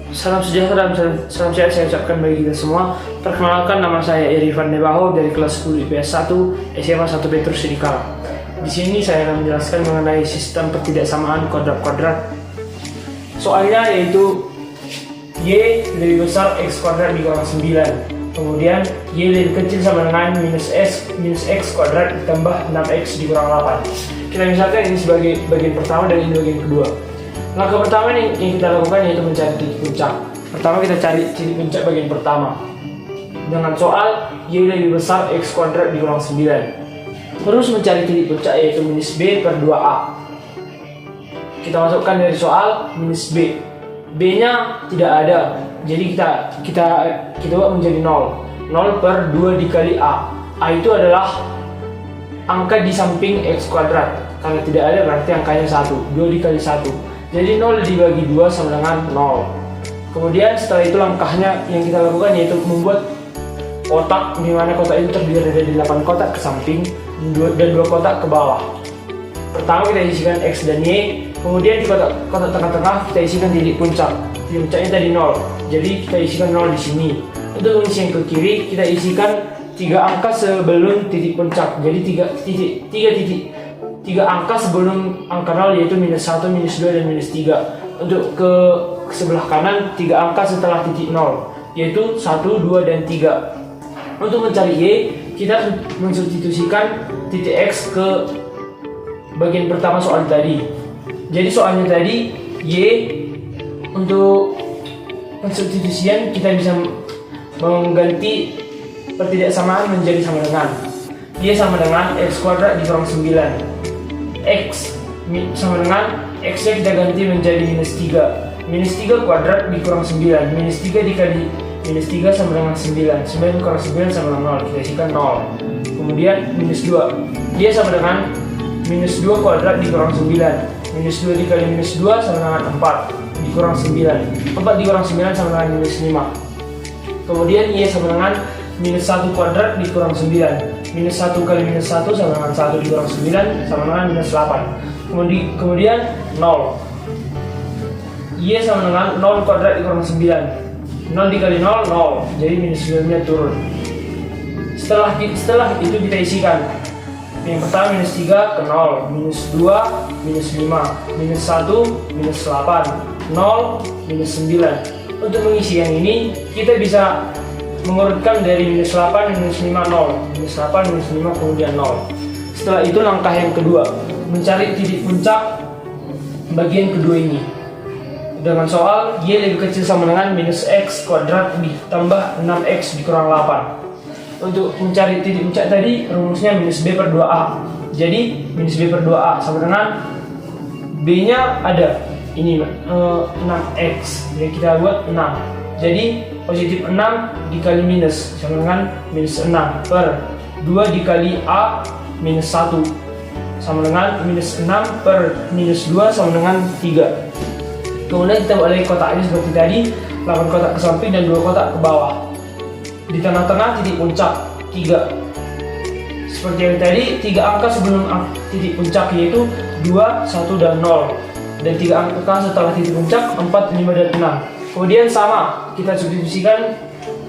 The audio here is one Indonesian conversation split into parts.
Salam sejahtera dan salam sehat saya ucapkan bagi kita semua. Perkenalkan, nama saya Irfan Nebaho dari kelas 10 IPS 1 SMA 1 Petrus Sidikala. Di sini saya akan menjelaskan mengenai sistem pertidaksamaan kuadrat-kuadrat. Soalnya yaitu Y lebih besar X kuadrat dikurang 9. Kemudian Y lebih kecil sama dengan minus X kuadrat ditambah 6X dikurang 8. Kita misalkan ini sebagai bagian pertama dan ini bagian kedua. Langkah pertama yang kita lakukan yaitu mencari titik puncak. Pertama kita cari titik puncak bagian pertama dengan soal Y lebih besar X kuadrat dikurang 9. Terus mencari titik puncak yaitu minus B per 2A. Kita masukkan dari soal minus B. B-nya tidak ada, jadi kita buat menjadi 0. 0 per 2 dikali A. A itu adalah angka di samping X kuadrat. Karena tidak ada berarti angkanya 1. 2 dikali 1. Jadi 0 dibagi 2 sama dengan 0. Kemudian setelah itu langkahnya yang kita lakukan yaitu membuat kotak, di mana kotak itu terdiri dari 8 kotak ke samping dan 2 kotak ke bawah. Pertama kita isikan X dan Y, kemudian di kotak tengah-tengah kita isikan titik puncak. Titik puncaknya tadi 0, jadi kita isikan 0 di sini. Untuk mengisi yang ke kiri kita isikan 3 angka sebelum titik puncak. Jadi 3 angka sebelum angka 0 yaitu minus 1, minus 2, dan minus 3. Untuk ke sebelah kanan 3 angka setelah titik 0 yaitu 1, 2, dan 3. Untuk mencari Y kita mensubstitusikan titik X ke bagian pertama soal tadi. Jadi soalnya tadi Y untuk pensubstitusian kita bisa mengganti pertidaksamaan menjadi sama dengan Y sama dengan X kuadrat dikurang 9. X sama dengan X nya kita ganti menjadi minus 3. Minus 3 kuadrat dikurang 9. Minus 3 dikali minus 3 sama dengan 9. 9 kurang 9 sama dengan 0. Kita isikan 0. Kemudian minus 2. Dia sama dengan minus 2 kuadrat dikurang 9. Minus 2 dikali minus 2 sama dengan 4 dikurang 9. 4 dikurang 9 sama dengan minus 5. Kemudian Y sama dengan minus 1 kuadrat dikurang 9. Minus 1 kali minus 1 sama dengan 1 dikurang 9 sama dengan minus 8. Kemudian 0. Y sama dengan 0 kuadrat dikurang 9. 0 dikali 0, 0. Jadi minus 9 nya turun. Setelah itu kita isikan. Yang pertama minus 3 ke 0. Minus 2, minus 5. Minus 1, minus 8. 0, minus 9. Untuk mengisi yang ini kita bisa mengurutkan dari minus 8, minus 5, 0. Minus 8, minus 5, kemudian 0. Setelah itu langkah yang kedua, mencari titik puncak bagian kedua ini. Dengan soal Y lebih kecil sama dengan minus X kuadrat ditambah 6X dikurang 8. Untuk mencari titik puncak tadi rumusnya minus B per 2A. Jadi minus B per 2A sama dengan B nya ada, ini 6X. Jadi kita buat 6. Jadi positif 6 dikali minus sama dengan minus 6 per 2 dikali A minus 1 sama dengan minus 6 per minus 2 sama dengan 3. Kemudian kita buat lagi kotaknya seperti tadi, 8 kotak ke samping dan 2 kotak ke bawah. Di tengah-tengah titik puncak 3. Seperti yang tadi, 3 angka sebelum titik puncak yaitu 2, 1, dan 0. Dan 3 angka setelah titik puncak 4, 5, dan 6. Kemudian sama, kita substitusikan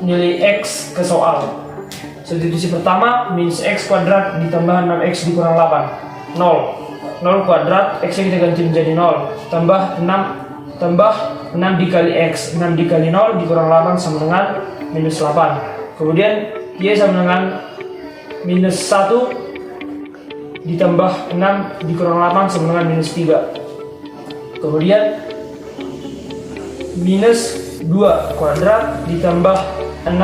nilai X ke soal. Substitusi pertama, minus X kuadrat ditambah 6X dikurang 8. 0. 0 kuadrat, X nya kita ganti menjadi 0. Tambah 6 dikali X. 6 dikali 0 dikurang 8 sama dengan minus 8. Kemudian Y sama dengan minus 1 ditambah 6 dikurang 8 sama dengan minus 3. Kemudian minus 2 kuadrat ditambah 6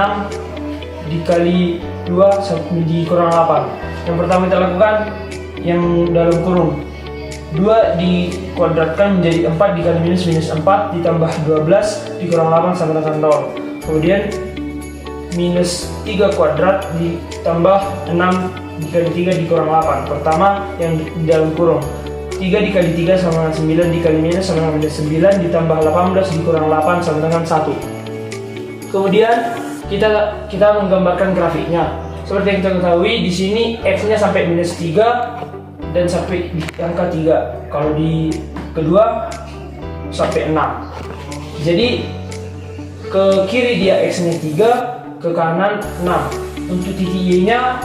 dikali 2 dikurang 8. Yang pertama kita lakukan yang dalam kurung. 2 dikuadratkan menjadi 4 dikali minus 4 ditambah 12 dikurang 8 sama dengan 0. Kemudian minus 3 kuadrat ditambah 6 dikali 3 dikurang 8. Pertama yang di dalam kurung. 3 dikali 3 sama dengan 9 dikali minus sama dengan minus 9 ditambah 18 dikurang 8 sama dengan 1. Kemudian kita menggambarkan grafiknya. Seperti yang kita ketahui di sini X-nya sampai minus 3 dan sampai di angka 3. Kalau di kedua sampai 6. Jadi ke kiri dia X-nya 3, ke kanan 6. Untuk titik Y-nya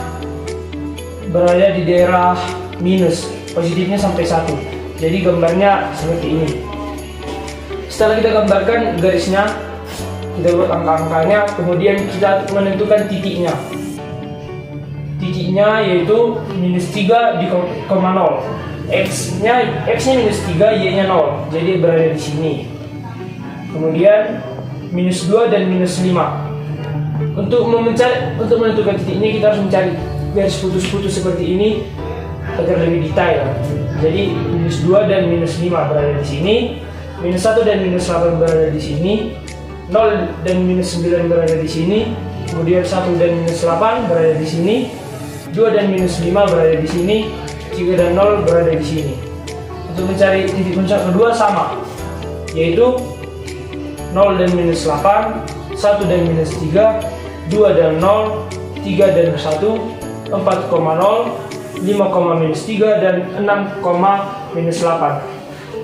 berada di daerah minus, positifnya sampai 1. Jadi gambarnya seperti ini. Setelah kita gambarkan garisnya, kita buat angka-angkanya, kemudian kita menentukan titiknya. Titiknya yaitu minus 3 di koma 0. X-nya minus 3, Y-nya 0, jadi berada di sini. Kemudian minus 2 dan minus 5. Untuk menentukan titiknya kita harus mencari garis putus-putus seperti ini agar lebih detail. Jadi minus 2 dan minus 5 berada di sini, minus 1 dan minus 8 berada di sini, 0 dan minus 9 berada di sini, kemudian 1 dan minus 8 berada di sini, 2 dan minus 5 berada di sini, 3 dan 0 berada di sini. Untuk mencari titik puncak kedua sama, yaitu 0 dan minus 8, 1 dan minus 3, 2 dan 0, 3 dan 1, 4,0, 5, minus 3, dan 6, minus 8.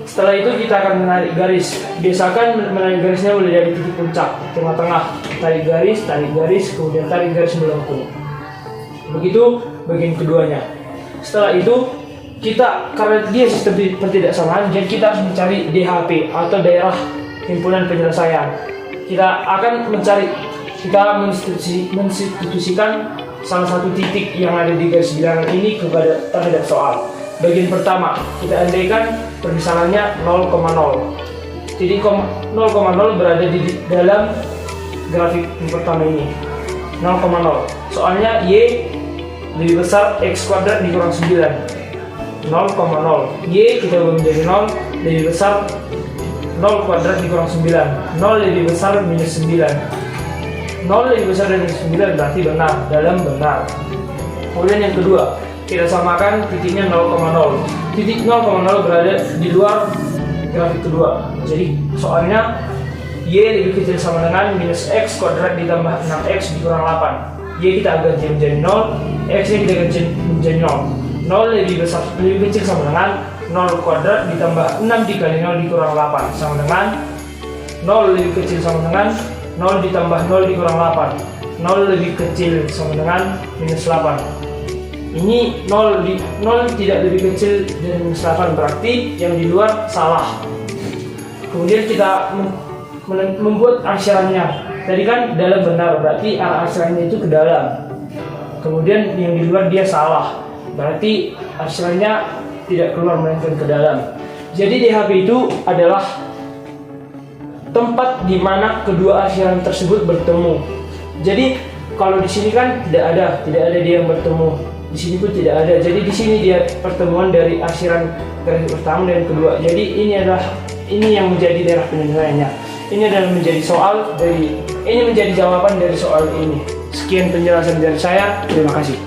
Setelah itu kita akan menarik garis. Biasakan menarik garisnya mulai dari titik puncak, tengah-tengah. Tarik garis, kemudian tarik garis melengkung. Begitu bagian keduanya. Setelah itu kita, karena dia sistem pertidaksamaan, jadi kita harus mencari DHP atau daerah himpunan penyelesaian. Kita menstitusikan salah satu titik yang ada di garis bilangan ini terhadap soal. Bagian pertama, kita andaikan permisalannya 0,0. Titik 0,0 berada di dalam grafik yang pertama ini. 0,0. Soalnya Y lebih besar X kuadrat dikurang 9. 0,0. Y kita ubah menjadi 0, lebih besar 0 kuadrat dikurang 9. 0 lebih besar minus 9. 0 lebih besar dari minus 9 berarti benar, dalam benar. Kemudian yang kedua, kita samakan titiknya 0,0. Titik 0,0 berada di luar grafik kedua. Jadi soalnya Y lebih kecil sama dengan minus X kuadrat ditambah 6X dikurang 8. Y kita ganti menjadi 0, X nya kita ganti menjadi 0. 0 lebih kecil sama dengan 0 kuadrat ditambah 6 dikali 0 dikurang 8 sama dengan 0 lebih kecil sama dengan 0 ditambah 0 dikurang 8. 0 lebih kecil sama dengan minus 8. Ini 0 tidak lebih kecil dari minus 8, berarti yang di luar salah. Kemudian kita membuat arsirannya. Tadi kan dalam benar, berarti arah arsirannya itu ke dalam. Kemudian yang di luar dia salah, berarti arsirannya tidak keluar melainkan ke dalam. Jadi DHP itu adalah tempat di mana kedua arsiran tersebut bertemu. Jadi kalau di sini kan tidak ada dia yang bertemu. Di sini pun tidak ada. Jadi di sini dia pertemuan dari arsiran grafik pertama dan kedua. Jadi ini yang menjadi daerah penyelesaiannya. Ini menjadi jawaban dari soal ini. Sekian penjelasan dari saya. Terima kasih.